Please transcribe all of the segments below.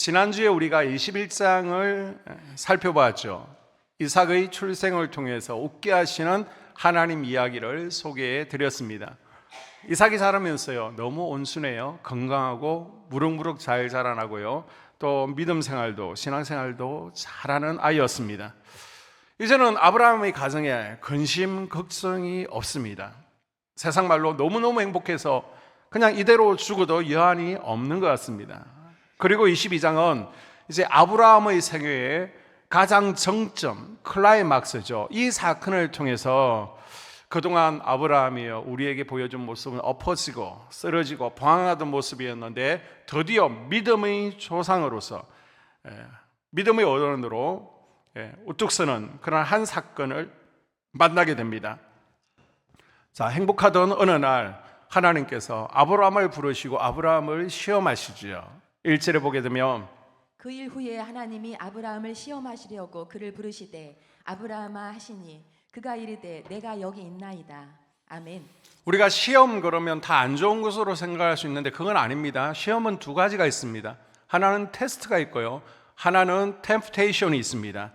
지난주에 우리가 21장을 살펴보았죠. 이삭의 출생을 통해서 웃게 하시는 하나님 이야기를 소개해 드렸습니다. 이삭이 자라면서요, 너무 온순해요. 건강하고 무럭무럭 잘 자라나고요, 또 믿음 생활도 신앙생활도 잘하는 아이였습니다. 이제는 아브라함의 가정에 근심 걱정이 없습니다. 세상 말로 너무너무 행복해서 그냥 이대로 죽어도 여한이 없는 것 같습니다. 그리고 22장은 이제 아브라함의 생애의 가장 정점, 클라이막스죠. 이 사건을 통해서 그동안 아브라함이요, 우리에게 보여준 모습은 엎어지고 쓰러지고 방황하던 모습이었는데 드디어 믿음의 조상으로서, 믿음의 어른으로 우뚝 서는 그런 한 사건을 만나게 됩니다. 자, 행복하던 어느 날 하나님께서 아브라함을 부르시고 아브라함을 시험하시죠. 1절에 보게 되면 그 일 후에 하나님이 아브라함을 시험하시려고 그를 부르시되 아브라함아 하시니 그가 이르되 내가 여기 있나이다. 아멘. 우리가 시험 그러면 다 안 좋은 것으로 생각할 수 있는데 그건 아닙니다. 시험은 두 가지가 있습니다. 하나는 테스트가 있고요, 하나는 템프테이션이 있습니다.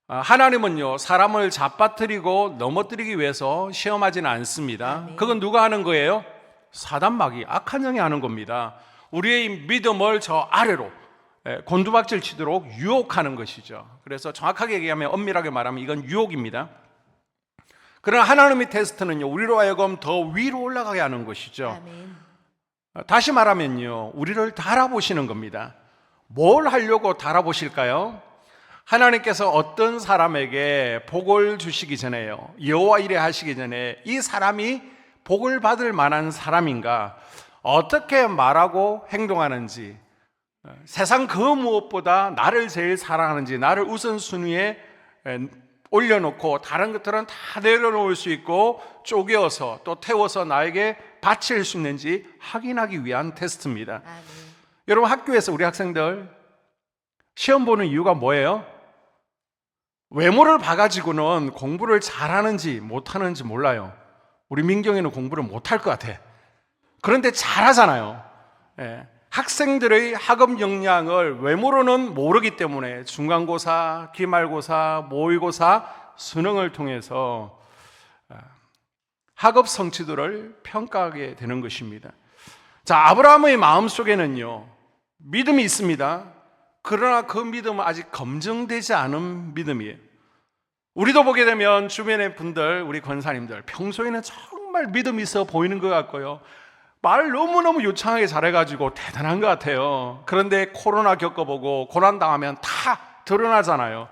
하나님은요, 사람을 잡아뜨리고 넘어뜨리기 위해서 시험하지는 않습니다. 그건 누가 하는 거예요? 사단 마귀, 악한 영이 하는 겁니다. 우리의 믿음을 저 아래로 곤두박질 치도록 유혹하는 것이죠. 그래서 정확하게 얘기하면, 엄밀하게 말하면 이건 유혹입니다. 그러나 하나님의 테스트는요, 우리로 하여금 더 위로 올라가게 하는 것이죠. 아멘. 다시 말하면요, 우리를 달아보시는 겁니다. 뭘 하려고 달아보실까요? 하나님께서 어떤 사람에게 복을 주시기 전에요, 여호와 이래 하시기 전에 이 사람이 복을 받을 만한 사람인가, 어떻게 말하고 행동하는지, 세상 그 무엇보다 나를 제일 사랑하는지, 나를 우선순위에 올려놓고 다른 것들은 다 내려놓을 수 있고 쪼개어서 또 태워서 나에게 바칠 수 있는지 확인하기 위한 테스트입니다. 아멘. 여러분, 학교에서 우리 학생들 시험 보는 이유가 뭐예요? 외모를 봐가지고는 공부를 잘하는지 못하는지 몰라요. 우리 민경이는 공부를 못할 것 같아. 그런데 잘하잖아요. 학생들의 학업 역량을 외모로는 모르기 때문에 중간고사, 기말고사, 모의고사, 수능을 통해서 학업 성취도를 평가하게 되는 것입니다. 자, 아브라함의 마음속에는요, 믿음이 있습니다. 그러나 그 믿음은 아직 검증되지 않은 믿음이에요. 우리도 보게 되면 주변의 분들, 우리 권사님들 평소에는 정말 믿음이 있어 보이는 것 같고요, 말 너무너무 유창하게 잘해가지고 대단한 것 같아요. 그런데 코로나 겪어보고 고난당하면 다 드러나잖아요.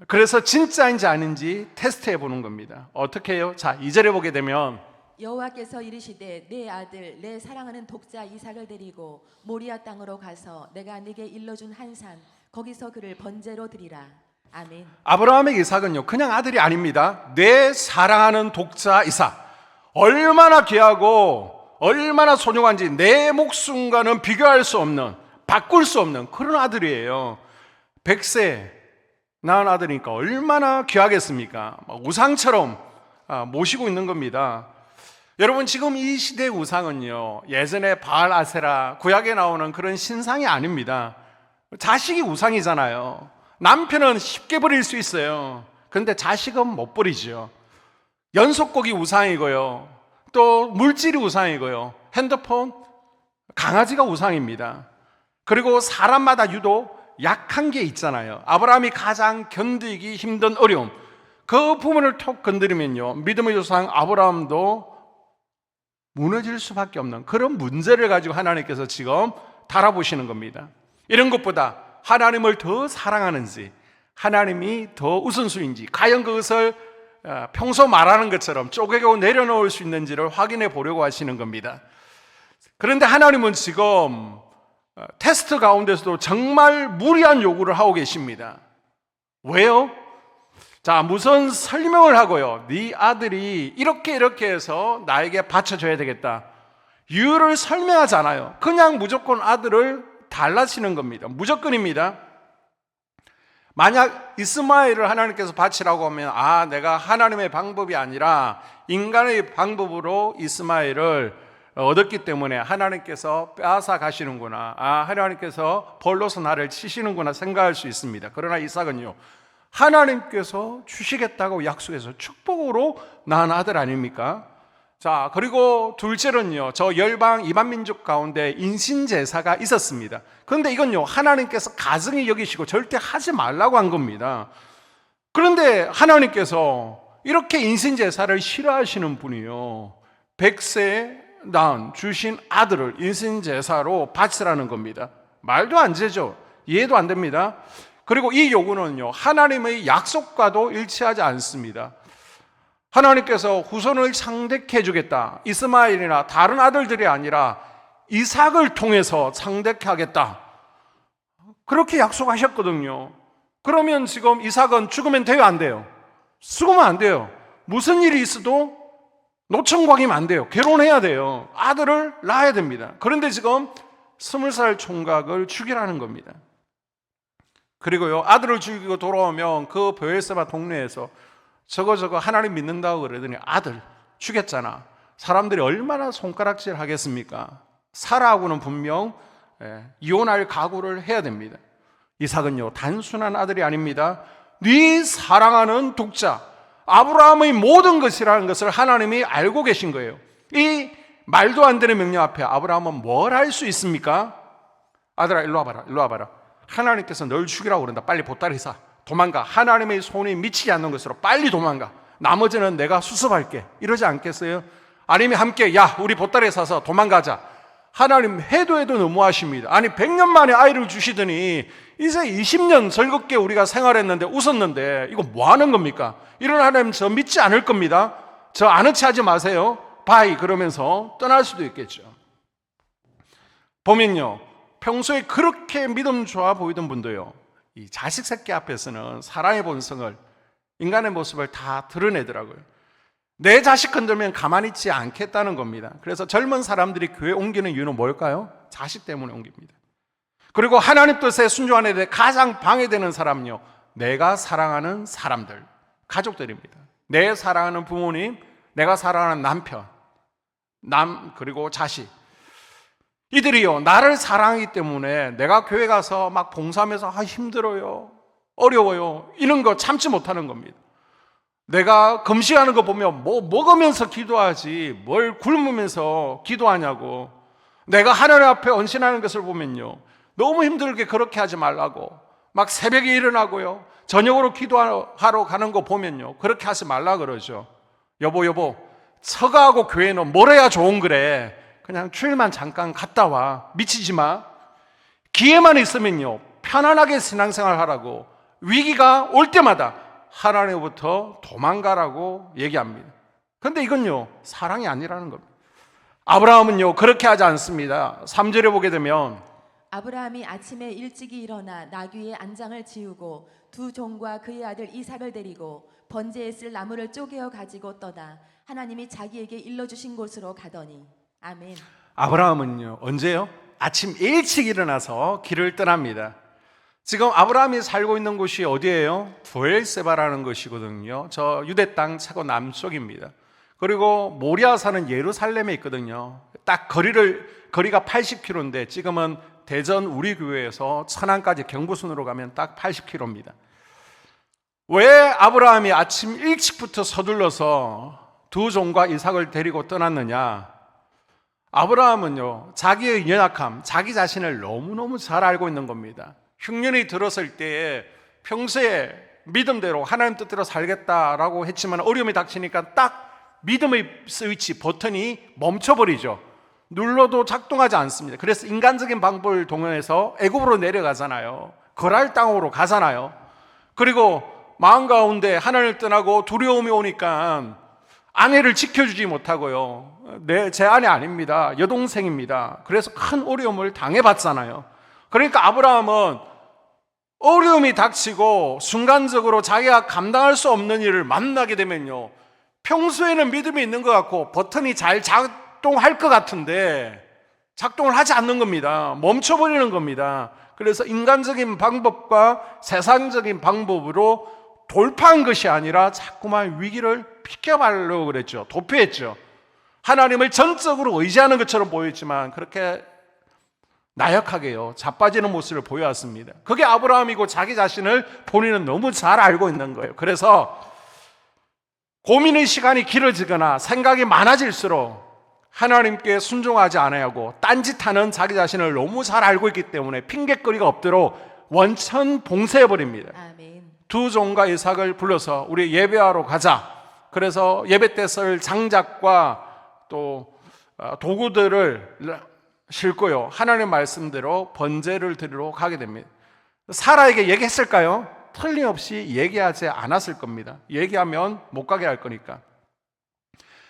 그래서 진짜인지 아닌지 테스트해 보는 겁니다. 어떻게 해요? 자, 2절에 보게 되면 여호와께서 이르시되 내 아들 내 사랑하는 독자 이삭을 데리고 모리아 땅으로 가서 내가 네게 일러준 한 산 거기서 그를 번제로 드리라. 아멘. 아브라함의 이삭은요, 그냥 아들이 아닙니다. 내 사랑하는 독자 이삭, 얼마나 귀하고 얼마나 소중한지 내 목숨과는 비교할 수 없는, 바꿀 수 없는 그런 아들이에요. 100세 낳은 아들이니까 얼마나 귀하겠습니까? 우상처럼 모시고 있는 겁니다. 여러분, 지금 이 시대의 우상은요, 예전에 바알 아세라, 구약에 나오는 그런 신상이 아닙니다. 자식이 우상이잖아요. 남편은 쉽게 버릴 수 있어요. 그런데 자식은 못 버리죠. 연속곡이 우상이고요, 또 물질이 우상이고요, 핸드폰, 강아지가 우상입니다. 그리고 사람마다 유독 약한 게 있잖아요. 아브라함이 가장 견디기 힘든 어려움, 그 부분을 톡 건드리면요, 믿음의 조상 아브라함도 무너질 수밖에 없는 그런 문제를 가지고 하나님께서 지금 달아보시는 겁니다. 이런 것보다 하나님을 더 사랑하는지, 하나님이 더 우선순위인지, 과연 그것을 평소 말하는 것처럼 쪼개고 내려놓을 수 있는지를 확인해 보려고 하시는 겁니다. 그런데 하나님은 지금 테스트 가운데서도 정말 무리한 요구를 하고 계십니다. 왜요? 자, 무슨 설명을 하고요, 네 아들이 이렇게 해서 나에게 바쳐줘야 되겠다, 이유를 설명하지 않아요. 그냥 무조건 아들을 달라치는 겁니다. 무조건입니다. 만약 이스마엘을 하나님께서 바치라고 하면, 내가 하나님의 방법이 아니라 인간의 방법으로 이스마엘을 얻었기 때문에 하나님께서 빼앗아 가시는구나, 하나님께서 벌로서 나를 치시는구나 생각할 수 있습니다. 그러나 이삭은요, 하나님께서 주시겠다고 약속해서 축복으로 낳은 아들 아닙니까? 자, 그리고 둘째는요, 저 열방 이방 민족 가운데 인신제사가 있었습니다. 그런데 이건요, 하나님께서 가증히 여기시고 절대 하지 말라고 한 겁니다. 그런데 하나님께서 이렇게 인신제사를 싫어하시는 분이요, 100세에 낳은 주신 아들을 인신제사로 바치라는 겁니다. 말도 안 되죠. 이해도 안 됩니다. 그리고 이 요구는요, 하나님의 약속과도 일치하지 않습니다. 하나님께서 후손을 창대케 해주겠다, 이스마엘이나 다른 아들들이 아니라 이삭을 통해서 창대케 하겠다, 그렇게 약속하셨거든요. 그러면 지금 이삭은 죽으면 돼요, 안 돼요? 죽으면 안 돼요. 무슨 일이 있어도 노청광이면 안 돼요. 결혼해야 돼요. 아들을 낳아야 됩니다. 그런데 지금 20살 총각을 죽이라는 겁니다. 그리고요, 아들을 죽이고 돌아오면 그 베엘세바 동네에서 저거 하나님 믿는다고 그러더니 아들 죽였잖아. 사람들이 얼마나 손가락질 하겠습니까? 사라하고는 분명 이혼할 각오를 해야 됩니다. 이삭은요, 단순한 아들이 아닙니다. 네 사랑하는 독자 아브라함의 모든 것이라는 것을 하나님이 알고 계신 거예요. 이 말도 안 되는 명령 앞에 아브라함은 뭘 할 수 있습니까? 아들아, 일로 와봐라. 하나님께서 널 죽이라고 그런다. 빨리 보따리 사. 도망가. 하나님의 손이 미치지 않는 것으로 빨리 도망가. 나머지는 내가 수습할게. 이러지 않겠어요? 아니면 함께, 야, 우리 보따리 사서 도망가자. 하나님 해도 너무하십니다. 아니, 100년 만에 아이를 주시더니 이제 20년 즐겁게 우리가 생활했는데, 웃었는데 이거 뭐 하는 겁니까? 이런 하나님 저 믿지 않을 겁니다. 저 아는 체 하지 마세요. 바이 그러면서 떠날 수도 있겠죠. 보면요, 평소에 그렇게 믿음 좋아 보이던 분도요, 이 자식 새끼 앞에서는 사랑의 본성을, 인간의 모습을 다 드러내더라고요. 내 자식 건들면 가만히 있지 않겠다는 겁니다. 그래서 젊은 사람들이 교회 옮기는 이유는 뭘까요? 자식 때문에 옮깁니다. 그리고 하나님 뜻에 순종하는 데 가장 방해되는 사람은요, 내가 사랑하는 사람들, 가족들입니다. 내 사랑하는 부모님, 내가 사랑하는 남편, 그리고 자식, 이들이요, 나를 사랑하기 때문에 내가 교회 가서 막 봉사하면서 힘들어요, 어려워요, 이런 거 참지 못하는 겁니다. 내가 금식하는 거 보면 뭐 먹으면서 기도하지 뭘 굶으면서 기도하냐고. 내가 하나님 앞에 헌신하는 것을 보면요, 너무 힘들게 그렇게 하지 말라고. 막 새벽에 일어나고요, 저녁으로 기도하러 가는 거 보면요, 그렇게 하지 말라 그러죠. 여보, 처가하고 교회는 뭘 해야 좋은 그래. 그냥 주일만 잠깐 갔다 와. 미치지 마. 기회만 있으면요, 편안하게 신앙생활 하라고. 위기가 올 때마다 하나님부터 도망가라고 얘기합니다. 그런데 이건요, 사랑이 아니라는 겁니다. 아브라함은요, 그렇게 하지 않습니다. 3절에 보게 되면 아브라함이 아침에 일찍이 일어나 나귀의 안장을 지우고 두 종과 그의 아들 이삭을 데리고 번제에 쓸 나무를 쪼개어 가지고 떠나 하나님이 자기에게 일러주신 곳으로 가더니. 아멘. 아브라함은요, 언제요? 아침 일찍 일어나서 길을 떠납니다. 지금 아브라함이 살고 있는 곳이 어디예요? 브엘세바라는 것이거든요. 저 유대 땅 최고 남쪽입니다. 그리고 모리아산은 예루살렘에 있거든요. 딱 거리가 80km인데 지금은 대전 우리 교회에서 천안까지 경부순으로 가면 딱 80km입니다. 왜 아브라함이 아침 일찍부터 서둘러서 두 종과 이삭을 데리고 떠났느냐? 아브라함은요, 자기의 연약함, 자기 자신을 너무너무 잘 알고 있는 겁니다. 흉년이 들었을 때에 평소에 믿음대로 하나님 뜻대로 살겠다라고 했지만 어려움이 닥치니까 딱 믿음의 스위치 버튼이 멈춰버리죠. 눌러도 작동하지 않습니다. 그래서 인간적인 방법을 동원해서 애굽으로 내려가잖아요. 거랄 땅으로 가잖아요. 그리고 마음 가운데 하나님을 떠나고 두려움이 오니까 아내를 지켜주지 못하고요, 제 아내 아닙니다, 여동생입니다. 그래서 큰 어려움을 당해봤잖아요. 그러니까 아브라함은 어려움이 닥치고 순간적으로 자기가 감당할 수 없는 일을 만나게 되면요, 평소에는 믿음이 있는 것 같고 버튼이 잘 작동할 것 같은데 작동을 하지 않는 겁니다. 멈춰버리는 겁니다. 그래서 인간적인 방법과 세상적인 방법으로 돌파한 것이 아니라 자꾸만 위기를 피겨가려고 그랬죠. 도피했죠. 하나님을 전적으로 의지하는 것처럼 보였지만 그렇게 나약하게요, 자빠지는 모습을 보여왔습니다. 그게 아브라함이고 자기 자신을 본인은 너무 잘 알고 있는 거예요. 그래서 고민의 시간이 길어지거나 생각이 많아질수록 하나님께 순종하지 않아야하고 딴짓하는 자기 자신을 너무 잘 알고 있기 때문에 핑계거리가 없도록 원천 봉쇄해버립니다. 아멘. 두 종과 이삭을 불러서 우리 예배하러 가자. 그래서 예배 때 쓸 장작과 또 도구들을 싣고요, 하나님 말씀대로 번제를 드리러 가게 됩니다. 사라에게 얘기했을까요? 틀림없이 얘기하지 않았을 겁니다. 얘기하면 못 가게 할 거니까.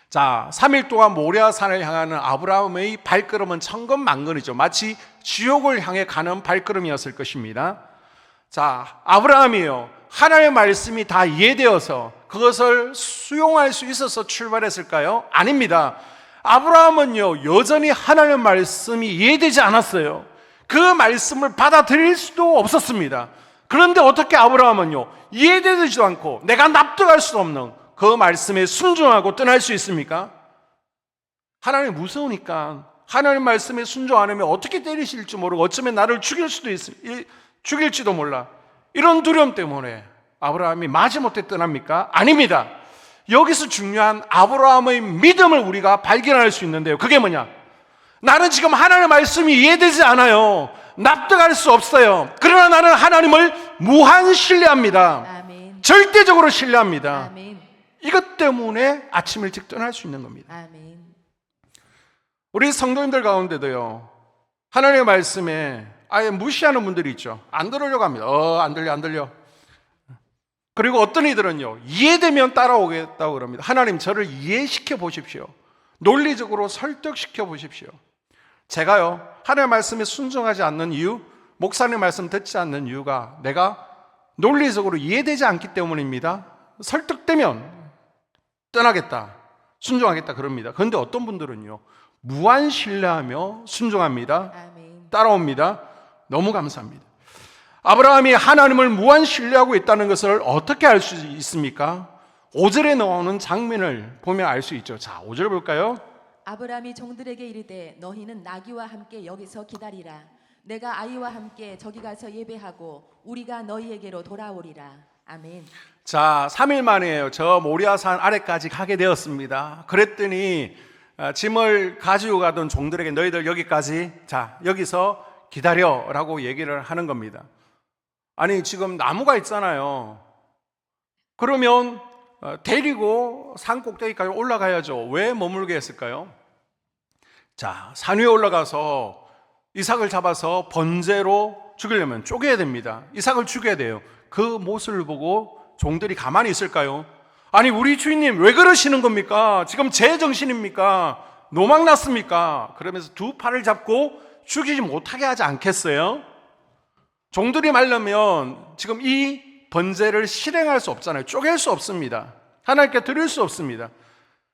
자, 3일 동안 모리아산을 향하는 아브라함의 발걸음은 천근만근이죠. 마치 지옥을 향해 가는 발걸음이었을 것입니다. 자, 아브라함이요, 하나님의 말씀이 다 이해되어서 그것을 수용할 수 있어서 출발했을까요? 아닙니다. 아브라함은요, 여전히 하나님의 말씀이 이해되지 않았어요. 그 말씀을 받아들일 수도 없었습니다. 그런데 어떻게 아브라함은요, 이해되지도 않고 내가 납득할 수 없는 그 말씀에 순종하고 떠날 수 있습니까? 하나님이 무서우니까 하나님 말씀에 순종 안 하면 어떻게 때리실지 모르고 어쩌면 나를 죽일지도 몰라. 이런 두려움 때문에 아브라함이 마지못해 떠납니까? 아닙니다. 여기서 중요한 아브라함의 믿음을 우리가 발견할 수 있는데요, 그게 뭐냐? 나는 지금 하나님의 말씀이 이해되지 않아요. 납득할 수 없어요. 그러나 나는 하나님을 무한 신뢰합니다. 아멘. 절대적으로 신뢰합니다. 아멘. 이것 때문에 아침 일찍 떠날 수 있는 겁니다. 아멘. 우리 성도님들 가운데도요, 하나님의 말씀에 아예 무시하는 분들이 있죠. 안 들으려고 합니다. 안 들려. 그리고 어떤 이들은요, 이해되면 따라오겠다고 그럽니다. 하나님, 저를 이해시켜 보십시오. 논리적으로 설득시켜 보십시오. 제가요, 하나님의 말씀에 순종하지 않는 이유, 목사님 말씀 듣지 않는 이유가 내가 논리적으로 이해되지 않기 때문입니다. 설득되면 떠나겠다, 순종하겠다 그럽니다. 그런데 어떤 분들은요, 무한 신뢰하며 순종합니다. 아멘. 따라옵니다. 너무 감사합니다. 아브라함이 하나님을 무한 신뢰하고 있다는 것을 어떻게 알 수 있습니까? 5절에 나오는 장면을 보면 알 수 있죠. 자, 5절 볼까요? 아브라함이 종들에게 이르되 너희는 나귀와 함께 여기서 기다리라. 내가 아이와 함께 저기 가서 예배하고 우리가 너희에게로 돌아오리라. 아멘. 자, 3일 만에 저 모리아산 아래까지 가게 되었습니다. 그랬더니 짐을 가지고 가던 종들에게 너희들 여기까지, 자, 여기서 기다려라고 얘기를 하는 겁니다. 아니, 지금 나무가 있잖아요. 그러면 데리고 산 꼭대기까지 올라가야죠. 왜 머물게 했을까요? 자, 산 위에 올라가서 이삭을 잡아서 번제로 죽이려면 쪼개야 됩니다. 이삭을 죽여야 돼요. 그 모습을 보고 종들이 가만히 있을까요? 아니, 우리 주인님 왜 그러시는 겁니까? 지금 제정신입니까? 노망났습니까? 그러면서 두 팔을 잡고 죽이지 못하게 하지 않겠어요? 종들이 말려면 지금 이 번제를 실행할 수 없잖아요. 쪼갤 수 없습니다. 하나님께 드릴 수 없습니다.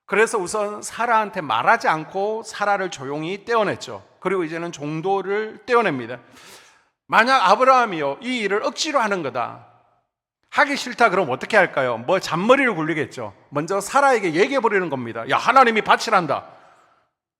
그래서 우선 사라한테 말하지 않고 사라를 조용히 떼어냈죠. 그리고 이제는 종도를 떼어냅니다. 만약 아브라함이요, 이 일을 억지로 하는 거다, 하기 싫다 그럼 어떻게 할까요? 뭐 잔머리를 굴리겠죠. 먼저 사라에게 얘기해버리는 겁니다. 야, 하나님이 바치란다.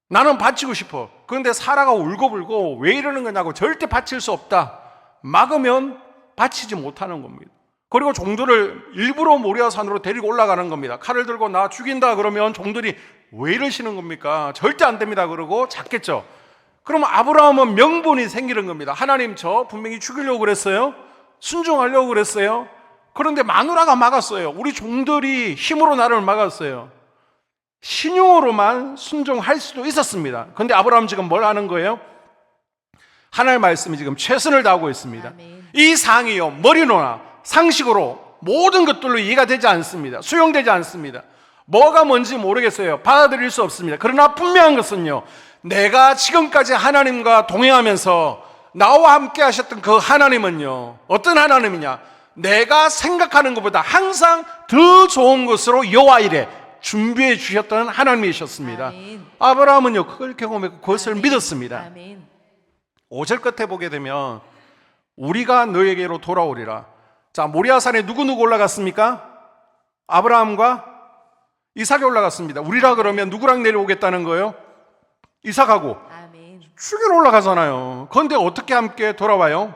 나는 바치고 싶어. 그런데 사라가 울고불고 왜 이러는 거냐고, 절대 바칠 수 없다. 막으면 바치지 못하는 겁니다. 그리고 종들을 일부러 모리아산으로 데리고 올라가는 겁니다. 칼을 들고 나 죽인다 그러면 종들이 왜 이러시는 겁니까? 절대 안 됩니다 그러고 잡겠죠. 그러면 아브라함은 명분이 생기는 겁니다. 하나님, 저 분명히 죽이려고 그랬어요. 순종하려고 그랬어요. 그런데 마누라가 막았어요. 우리 종들이 힘으로 나를 막았어요. 신용으로만 순종할 수도 있었습니다. 그런데 아브라함 지금 뭘 하는 거예요? 하나님의 말씀이 지금 최선을 다하고 있습니다. 아멘. 이 상이요, 머리로나 상식으로 모든 것들로 이해가 되지 않습니다. 수용되지 않습니다. 뭐가 뭔지 모르겠어요. 받아들일 수 없습니다. 그러나 분명한 것은요, 내가 지금까지 하나님과 동행하면서 나와 함께 하셨던 그 하나님은요, 어떤 하나님이냐? 내가 생각하는 것보다 항상 더 좋은 것으로 여호와 이레 준비해 주셨던 하나님이셨습니다. 아멘. 아브라함은요, 그걸 경험했고 그것을 아멘. 믿었습니다. 아멘. 5절 끝에 보게 되면 우리가 너에게로 돌아오리라. 자, 모리아산에 누구 올라갔습니까? 아브라함과 이삭이 올라갔습니다. 우리라 그러면 누구랑 내려오겠다는 거예요? 이삭하고 아멘. 죽이러 올라가잖아요. 그런데 어떻게 함께 돌아와요?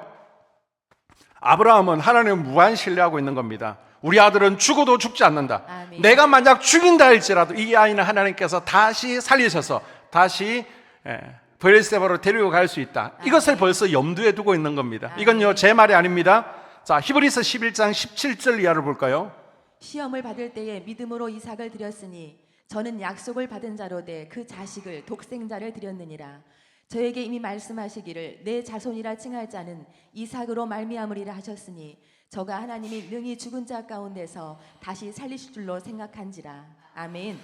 아브라함은 하나님을 무한 신뢰하고 있는 겁니다. 우리 아들은 죽어도 죽지 않는다. 아멘. 내가 만약 죽인다 할지라도 이 아이는 하나님께서 다시 살리셔서 다시 브엘세바로 데리고 갈 수 있다. 이것을 벌써 염두에 두고 있는 겁니다. 이건요 제 말이 아닙니다. 자, 히브리서 11장 17절 이하를 볼까요? 시험을 받을 때에 믿음으로 이삭을 드렸으니 저는 약속을 받은 자로 돼 그 자식을 독생자를 드렸느니라. 저에게 이미 말씀하시기를 내 자손이라 칭할 자는 이삭으로 말미암으리라 하셨으니 저가 하나님이 능히 죽은 자 가운데서 다시 살리실 줄로 생각한지라. 아멘.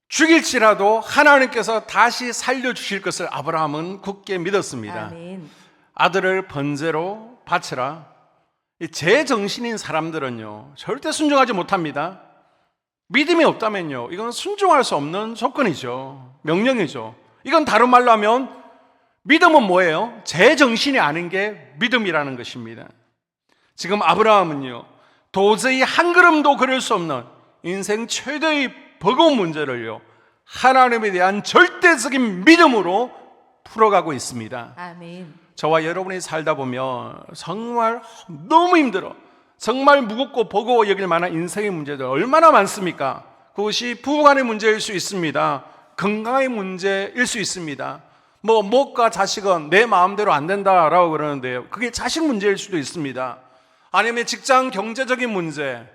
죽일지라도 하나님께서 다시 살려주실 것을 아브라함은 굳게 믿었습니다. 아멘. 아들을 번제로 바치라. 이 제정신인 사람들은요 절대 순종하지 못합니다. 믿음이 없다면요 이건 순종할 수 없는 조건이죠. 명령이죠. 이건 다른 말로 하면 믿음은 뭐예요? 제정신이 아닌 게 믿음이라는 것입니다. 지금 아브라함은요 도저히 한 걸음도 걸을 수 없는 인생 최대의 버거운 문제를요 하나님에 대한 절대적인 믿음으로 풀어가고 있습니다. 아멘. 저와 여러분이 살다 보면 정말 너무 힘들어, 정말 무겁고 버거워 여길 만한 인생의 문제들 얼마나 많습니까? 그것이 부부간의 문제일 수 있습니다. 건강의 문제일 수 있습니다. 목과 자식은 내 마음대로 안 된다라고 그러는데요, 그게 자식 문제일 수도 있습니다. 아니면 직장 경제적인 문제,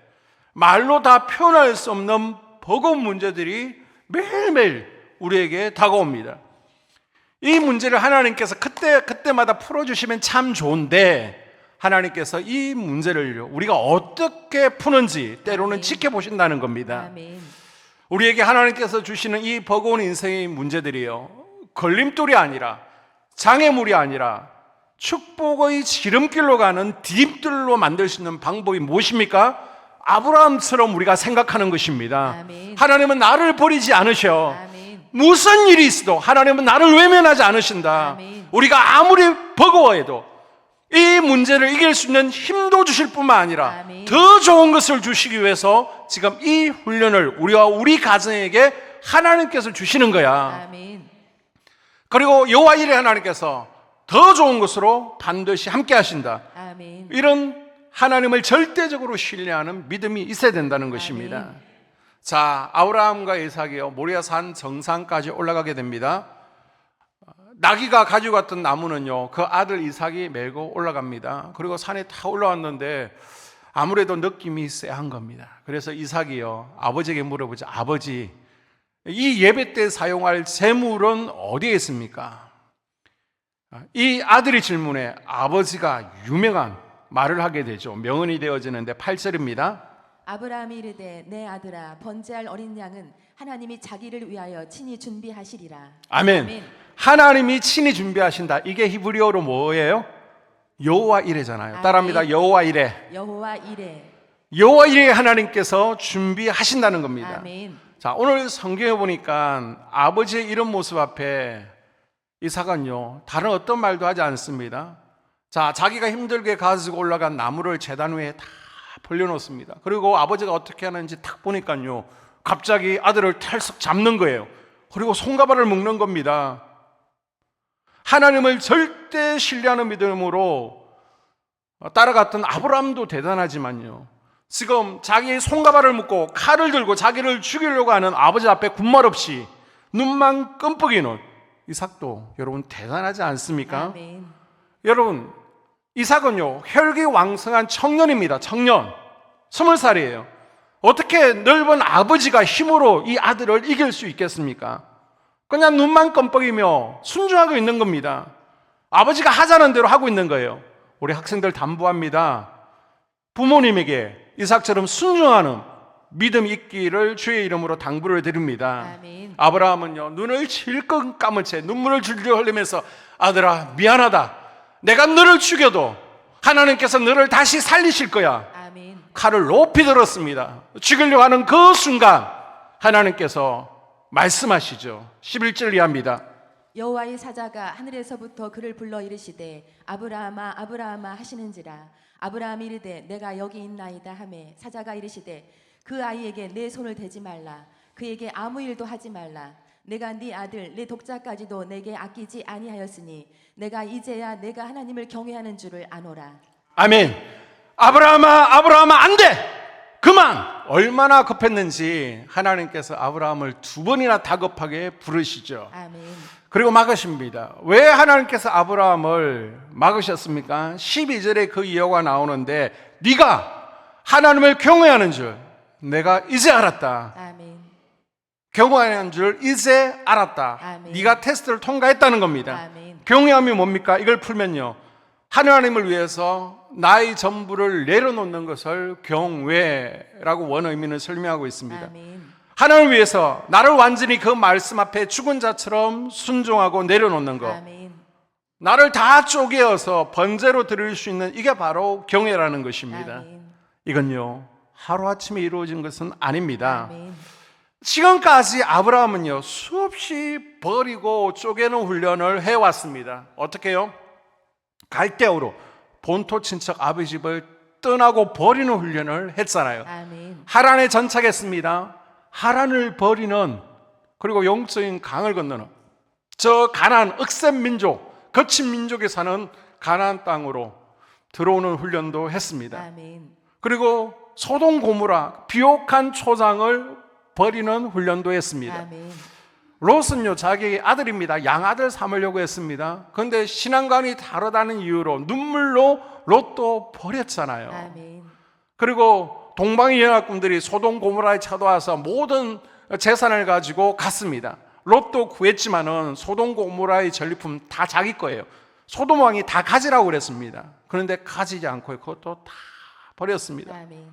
말로 다 표현할 수 없는 버거운 문제들이 매일매일 우리에게 다가옵니다. 이 문제를 하나님께서 그때마다 풀어주시면 참 좋은데 하나님께서 이 문제를 우리가 어떻게 푸는지 때로는 아멘. 지켜보신다는 겁니다. 아멘. 우리에게 하나님께서 주시는 이 버거운 인생의 문제들이요 걸림돌이 아니라 장애물이 아니라 축복의 지름길로 가는 디딤돌로 만들 수 있는 방법이 무엇입니까? 아브라함처럼 우리가 생각하는 것입니다. 아멘. 하나님은 나를 버리지 않으셔. 아멘. 무슨 일이 있어도 하나님은 나를 외면하지 않으신다. 아멘. 우리가 아무리 버거워해도 이 문제를 이길 수 있는 힘도 주실 뿐만 아니라 아멘. 더 좋은 것을 주시기 위해서 지금 이 훈련을 우리와 우리 가정에게 하나님께서 주시는 거야. 아멘. 그리고 여호와 이레 하나님께서 더 좋은 것으로 반드시 함께 하신다. 아멘. 이런 하나님을 절대적으로 신뢰하는 믿음이 있어야 된다는 것입니다. 아멘. 자, 아브라함과 이삭이요 모리아산 정상까지 올라가게 됩니다. 나귀가 가지고 갔던 나무는요 그 아들 이삭이 메고 올라갑니다. 그리고 산에 다 올라왔는데 아무래도 느낌이 쎄한 겁니다. 그래서 이삭이요 아버지에게 물어보죠. 아버지, 이 예배 때 사용할 제물은 어디에 있습니까? 이 아들이 질문에 아버지가 유명한 말을 하게 되죠. 명언이 되어지는데 8절입니다. 아브라함이 이르되 내 아들아 번제할 어린 양은 하나님이 자기를 위하여 친히 준비하시리라. 아멘. 아멘. 하나님이 친히 준비하신다. 이게 히브리어로 뭐예요? 여호와 이레잖아요. 아멘. 따라합니다. 여호와 이레. 여호와 이레. 여호와 이레 하나님께서 준비하신다는 겁니다. 아멘. 자, 오늘 성경에 보니까 아버지의 이런 모습 앞에 이삭은요 다른 어떤 말도 하지 않습니다. 자, 자기가 힘들게 가지고 올라간 나무를 제단 위에 다 벌려놓습니다. 그리고 아버지가 어떻게 하는지 딱 보니까요 갑자기 아들을 털썩 잡는 거예요. 그리고 손가발을 묶는 겁니다. 하나님을 절대 신뢰하는 믿음으로 따라갔던 아브라함도 대단하지만요 지금 자기의 손가발을 묶고 칼을 들고 자기를 죽이려고 하는 아버지 앞에 군말 없이 눈만 끔뻑이는 이삭도 여러분 대단하지 않습니까? 아멘. 여러분 이삭은요 혈기왕성한 청년입니다. 청년 20살이에요. 어떻게 넓은 아버지가 힘으로 이 아들을 이길 수 있겠습니까? 그냥 눈만 껌뻑이며 순종하고 있는 겁니다. 아버지가 하자는 대로 하고 있는 거예요. 우리 학생들 당부합니다. 부모님에게 이삭처럼 순종하는 믿음 있기를 주의 이름으로 당부를 드립니다. 아멘. 아브라함은요 눈을 질끈 감은 채 눈물을 줄줄 흘리면서 아들아 미안하다. 내가 너를 죽여도 하나님께서 너를 다시 살리실 거야. 아멘. 칼을 높이 들었습니다. 죽이려고 하는 그 순간 하나님께서 말씀하시죠. 11절 이하입니다. 여호와의 사자가 하늘에서부터 그를 불러 이르시되 아브라함아 아브라함아 하시는지라. 아브라함이 이르되 내가 여기 있나이다 하매 사자가 이르시되 그 아이에게 내 손을 대지 말라. 그에게 아무 일도 하지 말라. 내가 네 아들 내 독자까지도 내게 아끼지 아니하였으니 내가 이제야 내가 하나님을 경외하는 줄을 아노라. 아멘. 아브라함아 안 돼. 그만. 얼마나 급했는지 하나님께서 아브라함을 두 번이나 다급하게 부르시죠. 아멘. 그리고 막으십니다. 왜 하나님께서 아브라함을 막으셨습니까? 12절에 그 이유가 나오는데 네가 하나님을 경외하는 줄 내가 이제 알았다. 아멘. 경외하는 줄 이제 알았다. 아멘. 네가 테스트를 통과했다는 겁니다. 아멘. 경외함이 뭡니까? 이걸 풀면요, 하나님을 위해서 나의 전부를 내려놓는 것을 경외라고 원어민은 설명하고 있습니다. 아멘. 하나님을 위해서 나를 완전히 그 말씀 앞에 죽은 자처럼 순종하고 내려놓는 것, 아멘. 나를 다 쪼개어서 번제로 드릴 수 있는 이게 바로 경외라는 것입니다. 아멘. 이건요, 하루아침에 이루어진 것은 아닙니다. 아멘. 지금까지 아브라함은요, 수없이 버리고 쪼개는 훈련을 해왔습니다. 어떻게 해요? 갈대아우로 본토 친척 아버지 집을 떠나고 버리는 훈련을 했잖아요. 아멘. 하란에 전착했습니다. 하란을 버리는, 그리고 영적인 강을 건너는 저 가나안 억센 민족, 거친 민족이 사는 가나안 땅으로 들어오는 훈련도 했습니다. 아멘. 그리고 소돔 고모라 비옥한 초장을 버리는 훈련도 했습니다. 아멘. 롯은요, 자기 아들입니다. 양아들 삼으려고 했습니다. 그런데 신앙관이 다르다는 이유로 눈물로 롯도 버렸잖아요. 아멘. 그리고 동방의 연합군들이 소돔 고모라에 쳐들어와서 모든 재산을 가지고 갔습니다. 롯도 구했지만은 소돔 고모라의 전리품 다 자기 거예요. 소돔 왕이 다 가지라고 그랬습니다. 그런데 가지지 않고 그것도 다 버렸습니다. 아멘.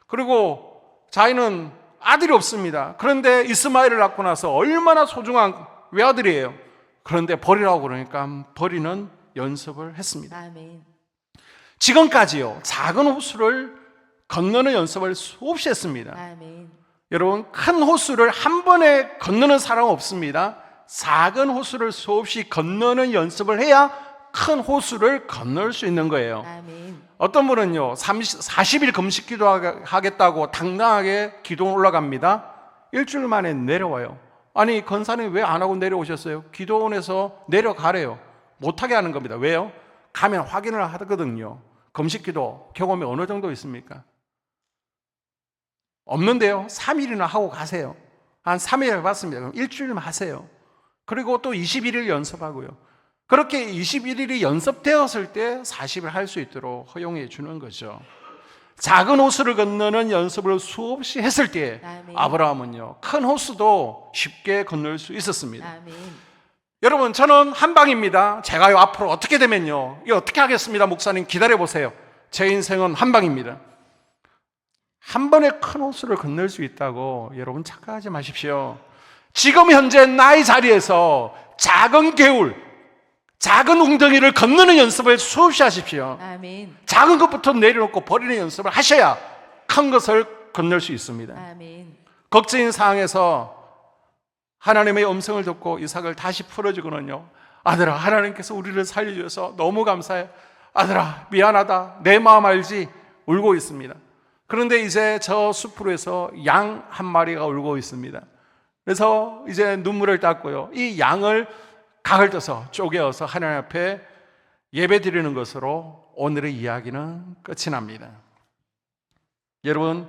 그리고 자기는 아들이 없습니다. 그런데 이스마엘을 낳고 나서 얼마나 소중한 외아들이에요. 그런데 버리라고 그러니까 버리는 연습을 했습니다. 아멘. 지금까지요, 작은 호수를 건너는 연습을 수없이 했습니다. 아멘. 여러분, 큰 호수를 한 번에 건너는 사람은 없습니다. 작은 호수를 수없이 건너는 연습을 해야 큰 호수를 건널 수 있는 거예요. 아멘. 어떤 분은요, 40일 금식 기도하겠다고 당당하게 기도 올라갑니다. 일주일 만에 내려와요. 아니, 권사님 왜 안 하고 내려오셨어요? 기도원에서 내려가래요. 못하게 하는 겁니다. 왜요? 가면 확인을 하거든요. 금식 기도 경험이 어느 정도 있습니까? 없는데요. 3일이나 하고 가세요. 한 3일 해봤습니다. 그럼 일주일만 하세요. 그리고 또 21일 연습하고요. 그렇게 21일이 연습되었을 때 40일 할 수 있도록 허용해 주는 거죠. 작은 호수를 건너는 연습을 수없이 했을 때 아멘. 아브라함은요, 큰 호수도 쉽게 건널 수 있었습니다. 아멘. 여러분, 저는 한방입니다. 제가요, 앞으로 어떻게 되면요, 이거 어떻게 하겠습니다. 목사님 기다려보세요. 제 인생은 한방입니다. 한 번에 큰 호수를 건널 수 있다고 여러분 착각하지 마십시오. 지금 현재 나의 자리에서 작은 개울, 작은 웅덩이를 건너는 연습을 수없이 하십시오. 아멘. 작은 것부터 내려놓고 버리는 연습을 하셔야 큰 것을 건널 수 있습니다. 아멘. 걱정인 상황에서 하나님의 음성을 듣고 이삭을 다시 풀어주고는요, 아들아, 하나님께서 우리를 살려주셔서 너무 감사해. 아들아, 미안하다. 내 마음 알지? 울고 있습니다. 그런데 이제 저 숲으로에서 양 한 마리가 울고 있습니다. 그래서 이제 눈물을 닦고요, 이 양을 각을 떠서 쪼개어서 하나님 앞에 예배 드리는 것으로 오늘의 이야기는 끝이 납니다. 여러분,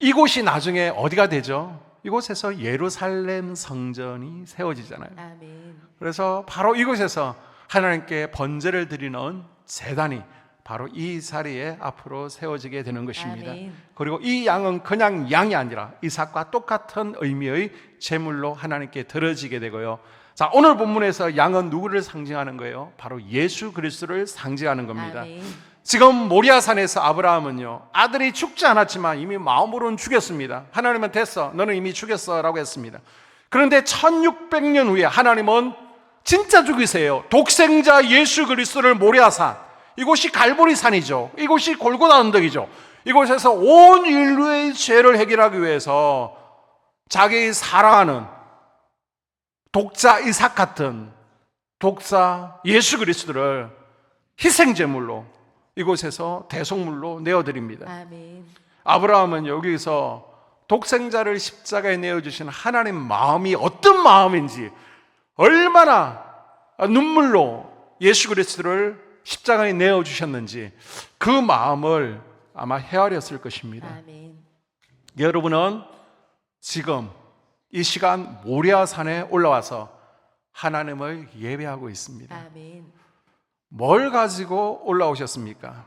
이곳이 나중에 어디가 되죠? 이곳에서 예루살렘 성전이 세워지잖아요. 아멘. 그래서 바로 이곳에서 하나님께 번제를 드리는 제단이 바로 이 자리에 앞으로 세워지게 되는 것입니다. 아멘. 그리고 이 양은 그냥 양이 아니라 이삭과 똑같은 의미의 제물로 하나님께 드려지게 되고요. 자, 오늘 본문에서 양은 누구를 상징하는 거예요? 바로 예수 그리스도를 상징하는 겁니다. 아멘. 지금 모리아산에서 아브라함은요, 아들이 죽지 않았지만 이미 마음으로는 죽였습니다. 하나님은 됐어, 너는 이미 죽였어 라고 했습니다. 그런데 1600년 후에 하나님은 진짜 죽이세요. 독생자 예수 그리스도를 모리아산, 이곳이 갈보리산이죠. 이곳이 골고다 언덕이죠. 이곳에서 온 인류의 죄를 해결하기 위해서 자기 사랑하는 독자 이삭 같은 독자 예수 그리스도를 희생제물로 이곳에서 대속물로 내어드립니다. 아멘. 아브라함은 여기서 독생자를 십자가에 내어주신 하나님 마음이 어떤 마음인지, 얼마나 눈물로 예수 그리스도를 십자가에 내어주셨는지 그 마음을 아마 헤아렸을 것입니다. 아멘. 여러분은 지금 이 시간 모리아산에 올라와서 하나님을 예배하고 있습니다. 아멘. 뭘 가지고 올라오셨습니까?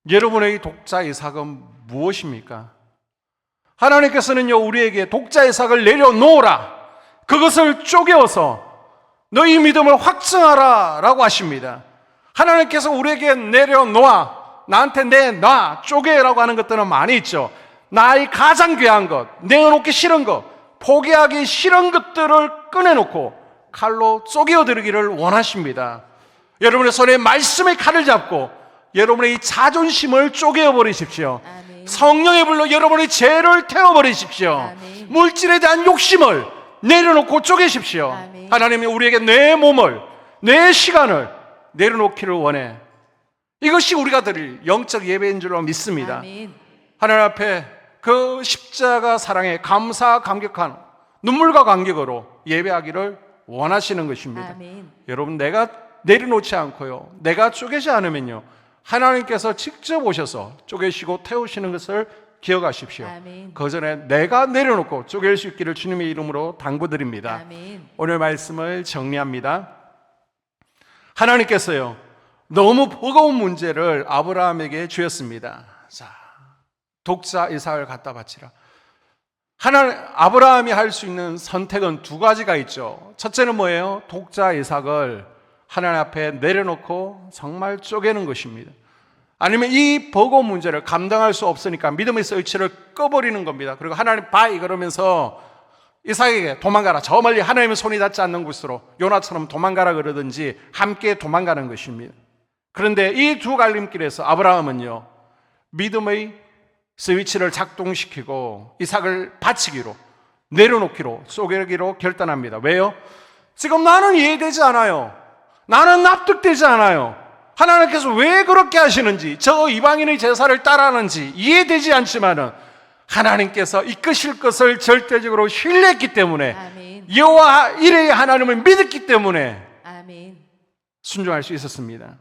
여러분의 독자 이삭은 무엇입니까? 하나님께서는요, 우리에게 독자 이삭을 내려놓으라, 그것을 쪼개어서 너희 믿음을 확증하라 라고 하십니다. 하나님께서 우리에게 내려놓아, 나한테 내놔, 쪼개라고 하는 것들은 많이 있죠. 나의 가장 귀한 것, 내어놓기 싫은 것, 포기하기 싫은 것들을 꺼내놓고 칼로 쪼개어드리기를 원하십니다. 여러분의 손에 말씀의 칼을 잡고 여러분의 이 자존심을 쪼개어버리십시오. 아멘. 성령의 불로 여러분의 죄를 태워버리십시오. 아멘. 물질에 대한 욕심을 내려놓고 쪼개십시오. 아멘. 하나님이 우리에게 내 몸을, 내 시간을 내려놓기를 원해. 이것이 우리가 드릴 영적 예배인 줄로 믿습니다. 아멘. 하나님 앞에 그 십자가 사랑에 감사 감격한 눈물과 감격으로 예배하기를 원하시는 것입니다. 아멘. 여러분, 내가 내려놓지 않고요, 내가 쪼개지 않으면요, 하나님께서 직접 오셔서 쪼개시고 태우시는 것을 기억하십시오. 아멘. 그 전에 내가 내려놓고 쪼갤 수 있기를 주님의 이름으로 당부드립니다. 아멘. 오늘 말씀을 정리합니다. 하나님께서요, 너무 버거운 문제를 아브라함에게 주셨습니다. 자, 독자 이삭을 갖다 바치라. 아브라함이 할 수 있는 선택은 두 가지가 있죠. 첫째는 뭐예요? 독자 이삭을 하나님 앞에 내려놓고 정말 쪼개는 것입니다. 아니면 이 버거운 문제를 감당할 수 없으니까 믿음의 스위치를 꺼버리는 겁니다. 그리고 하나님 바이 그러면서 이삭에게 도망가라, 저 멀리 하나님의 손이 닿지 않는 곳으로 요나처럼 도망가라 그러든지 함께 도망가는 것입니다. 그런데 이 두 갈림길에서 아브라함은요, 믿음의 스위치를 작동시키고 이삭을 바치기로, 내려놓기로, 쪼개기로 결단합니다. 왜요? 지금 나는 이해되지 않아요. 나는 납득되지 않아요. 하나님께서 왜 그렇게 하시는지, 저 이방인의 제사를 따라하는지 이해되지 않지만은 하나님께서 이끄실 것을 절대적으로 신뢰했기 때문에, 아멘. 여호와 이레의 하나님을 믿었기 때문에 아멘. 순종할 수 있었습니다.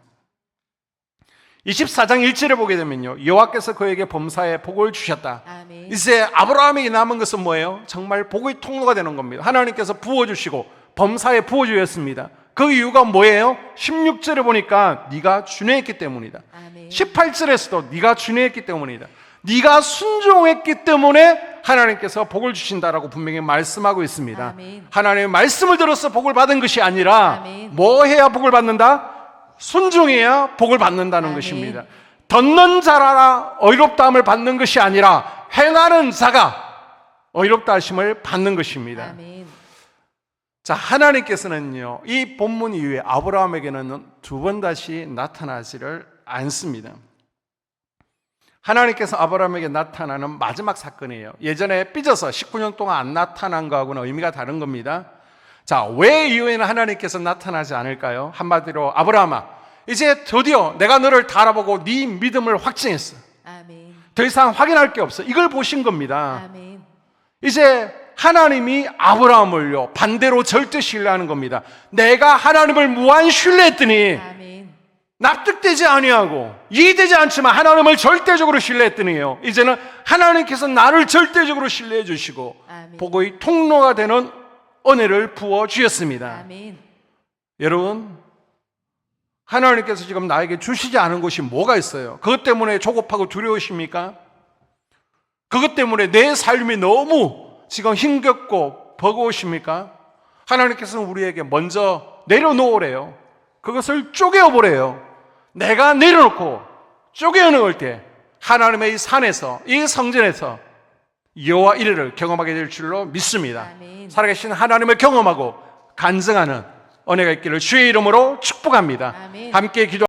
24장 1절에 보게 되면요, 여호와께서 그에게 범사에 복을 주셨다. 아멘. 이제 아브라함에게 남은 것은 뭐예요? 정말 복의 통로가 되는 겁니다. 하나님께서 부어주시고 범사에 부어주셨습니다. 그 이유가 뭐예요? 16절에 보니까 네가 준행했기 때문이다. 아멘. 18절에서도 네가 준행했기 때문이다. 네가 순종했기 때문에 하나님께서 복을 주신다라고 분명히 말씀하고 있습니다. 아멘. 하나님의 말씀을 들어서 복을 받은 것이 아니라 아멘. 뭐 해야 복을 받는다? 순종해야 복을 받는다는 아멘. 것입니다. 듣는 자라 의롭다함을 받는 것이 아니라 행하는 자가 의롭다 하심을 받는 것입니다. 아멘. 자, 하나님께서는요, 이 본문 이후에 아브라함에게는 두 번 다시 나타나지를 않습니다. 하나님께서 아브라함에게 나타나는 마지막 사건이에요. 예전에 삐져서 19년 동안 안 나타난 거하고는 의미가 다른 겁니다. 자, 왜 이후에는 하나님께서 나타나지 않을까요? 한마디로 아브라함아, 이제 드디어 내가 너를 달아보고 네 믿음을 확증했어. 아멘. 더 이상 확인할 게 없어. 이걸 보신 겁니다. 아멘. 이제 하나님이 아브라함을요, 반대로 절대 신뢰하는 겁니다. 내가 하나님을 무한 신뢰했더니 아멘. 납득되지 아니하고 이해되지 않지만 하나님을 절대적으로 신뢰했더니요, 이제는 하나님께서 나를 절대적으로 신뢰해 주시고 아멘. 복의 통로가 되는 은혜를 부어 주셨습니다. 아멘. 여러분, 하나님께서 지금 나에게 주시지 않은 것이 뭐가 있어요? 그것 때문에 조급하고 두려우십니까? 그것 때문에 내 삶이 너무 지금 힘겹고 버거우십니까? 하나님께서는 우리에게 먼저 내려놓으래요. 그것을 쪼개어보래요. 내가 내려놓고 쪼개어놓을 때 하나님의 이 산에서, 이 성전에서 여호와 이레를 경험하게 될 줄로 믿습니다. 아멘. 살아계신 하나님을 경험하고 간증하는 은혜가 있기를 주의 이름으로 축복합니다. 아멘. 함께 기도